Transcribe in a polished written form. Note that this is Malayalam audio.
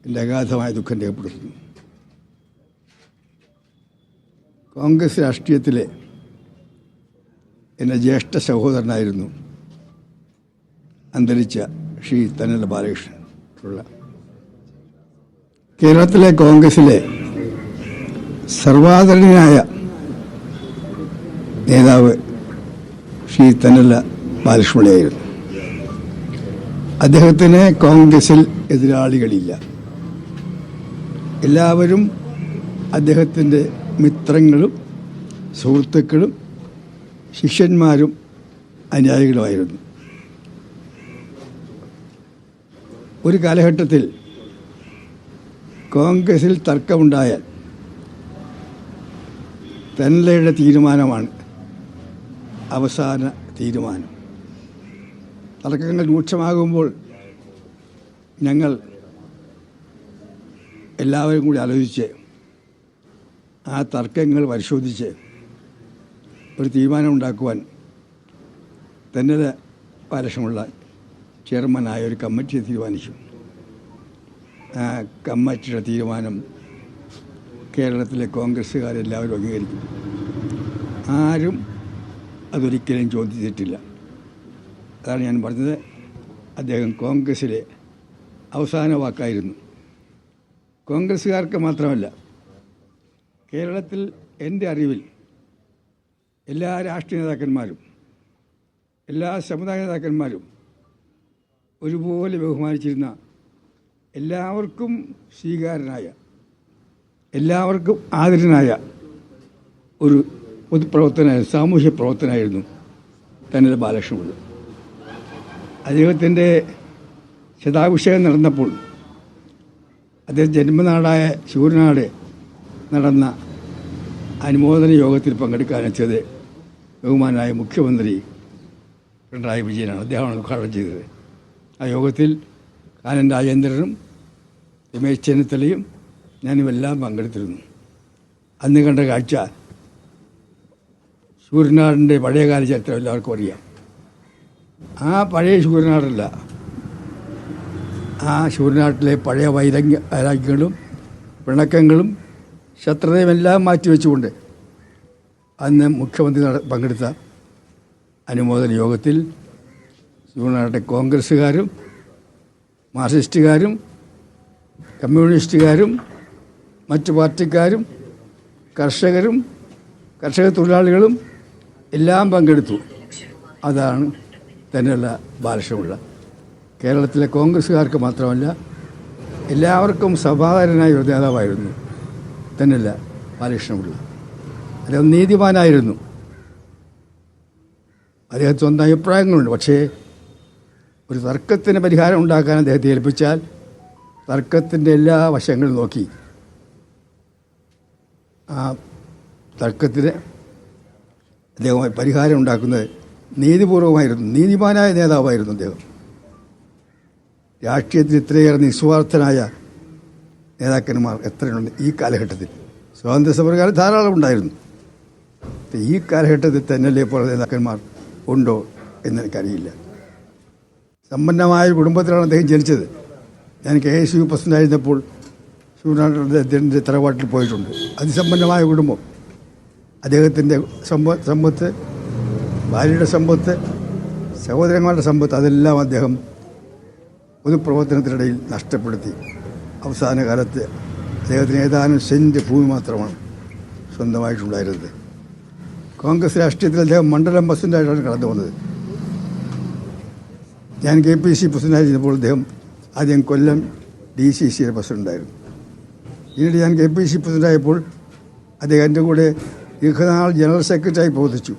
എൻ്റെ അഗാധമായ ദുഃഖം രേഖപ്പെടുത്തുന്നു. കോൺഗ്രസ് രാഷ്ട്രീയത്തിലെ എൻ്റെ ജ്യേഷ്ഠ സഹോദരനായിരുന്നു അന്തരിച്ച ശ്രീ തന്നല ബാലകൃഷ്ണൻ പിള്ള. കേരളത്തിലെ കോൺഗ്രസിലെ സർവാദരണീയനായ നേതാവ് ശ്രീ തന്നല ബാലകൃഷ്ണപിള്ളയായിരുന്നു. അദ്ദേഹത്തിന് കോൺഗ്രസിൽ എതിരാളികളില്ല. എല്ലാവരും അദ്ദേഹത്തിൻ്റെ മിത്രങ്ങളും സുഹൃത്തുക്കളും ശിഷ്യന്മാരും അനുയായികളുമായിരുന്നു. ഒരു കാലഘട്ടത്തിൽ കോൺഗ്രസിൽ തർക്കമുണ്ടായാൽ തന്നലയുടെ തീരുമാനമാണ് അവസാന തീരുമാനം. തർക്കങ്ങൾ രൂക്ഷമാകുമ്പോൾ ഞങ്ങൾ എല്ലാവരും കൂടി ആലോചിച്ച് ആ തർക്കങ്ങൾ പരിശോധിച്ച് ഒരു തീരുമാനം ഉണ്ടാക്കുവാൻ തന്നല ബാലകൃഷ്ണപിള്ള ചെയർമാനായ ഒരു കമ്മിറ്റിയെ തീരുമാനിച്ചു. ആ കമ്മിറ്റിയുടെ തീരുമാനം കേരളത്തിലെ കോൺഗ്രസ്സുകാരെല്ലാവരും അംഗീകരിക്കും. ആരും അതൊരിക്കലും ചോദ്യം ചെയ്തിട്ടില്ല. അതാണ് ഞാൻ പറഞ്ഞത്. അദ്ദേഹം കോൺഗ്രസ്സിലെ അവസാന വാക്കായിരുന്നു. കോൺഗ്രസ്സുകാർക്ക് മാത്രമല്ല, കേരളത്തിൽ എൻ്റെ അറിവിൽ എല്ലാ രാഷ്ട്രീയ നേതാക്കന്മാരും എല്ലാ സമുദായ നേതാക്കന്മാരും ഒരുപോലെ ബഹുമാനിച്ചിരുന്ന, എല്ലാവർക്കും സ്വീകാര്യനായ, എല്ലാവർക്കും ആദരനായ ഒരു പൊതുപ്രവർത്തനായ സാമൂഹ്യ പ്രവർത്തനായിരുന്നു തന്നല ബാലകൃഷ്ണപിള്ള. അദ്ദേഹത്തിൻ്റെ ശതാഭിഷേകം നടന്നപ്പോൾ അദ്ദേഹം ജന്മനാടായ ശൂരനാട് നടന്ന അനുമോദന യോഗത്തിൽ പങ്കെടുക്കാനെത്തിയത് ബഹുമാനായ മുഖ്യമന്ത്രി പിണറായി വിജയനാണ്. അദ്ദേഹമാണ് ഉദ്ഘാടനം ചെയ്തത്. ആ യോഗത്തിൽ കാനൻ രാജേന്ദ്രനും രമേശ് ചെന്നിത്തലയും ഞാനുമെല്ലാം പങ്കെടുത്തിരുന്നു. അന്ന് കണ്ട കാഴ്ച, ശൂരനാടിൻ്റെ പഴയകാല ചരിത്രം എല്ലാവർക്കും അറിയാം. ആ പഴയ ശൂരനാടല്ല, ആ ശൂരനാട്ടിലെ പഴയ വൈരാഗ്യങ്ങളും പിണക്കങ്ങളും ശത്രുതയുമെല്ലാം മാറ്റിവെച്ചുകൊണ്ട് അന്ന് മുഖ്യമന്ത്രി പങ്കെടുത്ത അനുമോദന യോഗത്തിൽ ശൂരനാട്ടെ കോൺഗ്രസ്സുകാരും മാർക്സിസ്റ്റുകാരും കമ്മ്യൂണിസ്റ്റുകാരും മറ്റു പാർട്ടിക്കാരും കർഷകരും കർഷക തൊഴിലാളികളും എല്ലാം പങ്കെടുത്തു. അതാണ് തന്നല ബാലകൃഷ്ണപിള്ള. കേരളത്തിലെ കോൺഗ്രസ്സുകാർക്ക് മാത്രമല്ല, എല്ലാവർക്കും സമാധാനനായ ഒരു നേതാവായിരുന്നു തന്നല ബാലകൃഷ്ണപിള്ള. അദ്ദേഹം നീതിമാനായിരുന്നു. അദ്ദേഹത്തിന് സ്വന്തം അഭിപ്രായങ്ങളുണ്ട്. പക്ഷേ ഒരു തർക്കത്തിന് പരിഹാരം ഉണ്ടാക്കാൻ അദ്ദേഹത്തെ ഏൽപ്പിച്ചാൽ തർക്കത്തിൻ്റെ എല്ലാ വശങ്ങളും നോക്കി ആ തർക്കത്തിന് അദ്ദേഹം പരിഹാരം ഉണ്ടാക്കുന്നത് നീതിപൂർവമായിരുന്നു. നീതിമാനായ നേതാവായിരുന്നു അദ്ദേഹം. രാഷ്ട്രീയത്തിൽ ഇത്രയേറെ നിസ്വാർത്ഥനായ നേതാക്കന്മാർ എത്രയുണ്ട് ഈ കാലഘട്ടത്തിൽ. സ്വാതന്ത്ര്യ സമരകാലം ധാരാളം ഉണ്ടായിരുന്നു. ഈ കാലഘട്ടത്തിൽ തന്നലെ പോലെ നേതാക്കന്മാർ ഉണ്ടോ എന്നെനിക്കറിയില്ല. സമ്പന്നമായ കുടുംബത്തിലാണ് അദ്ദേഹം ജനിച്ചത്. ഞാൻ KSU പ്രസിഡൻ്റായിരുന്നപ്പോൾ ശൂരനാട്ടിൻ്റെ തറവാട്ടിൽ പോയിട്ടുണ്ട്. അതിസമ്പന്നമായ കുടുംബം. അദ്ദേഹത്തിൻ്റെ സമ്പത്ത്, ഭാര്യയുടെ സമ്പത്ത്, സഹോദരന്മാരുടെ സമ്പത്ത്, അതെല്ലാം അദ്ദേഹം പൊതുപ്രവർത്തനത്തിനിടയിൽ നഷ്ടപ്പെടുത്തി. അവസാന കാലത്ത് അദ്ദേഹത്തിന് ഏതാനും സെൻറ്റ് ഭൂമി മാത്രമാണ് സ്വന്തമായിട്ടുണ്ടായിരുന്നത്. കോൺഗ്രസ് രാഷ്ട്രീയത്തിൽ അദ്ദേഹം മണ്ഡലം പ്രസിഡൻ്റായിട്ടാണ് കടന്നു വന്നത്. ഞാൻ KPC പ്രസിഡൻ്റായിരുന്നപ്പോൾ അദ്ദേഹം ആദ്യം കൊല്ലം DCCയുടെ പ്രസിഡൻ്റായിരുന്നു. പിന്നീട് ഞാൻ KPC പ്രസിഡൻ്റായപ്പോൾ അദ്ദേഹം എൻ്റെ കൂടെ ദീർഘനാൾ ജനറൽ സെക്രട്ടറിയായി പ്രവർത്തിച്ചു.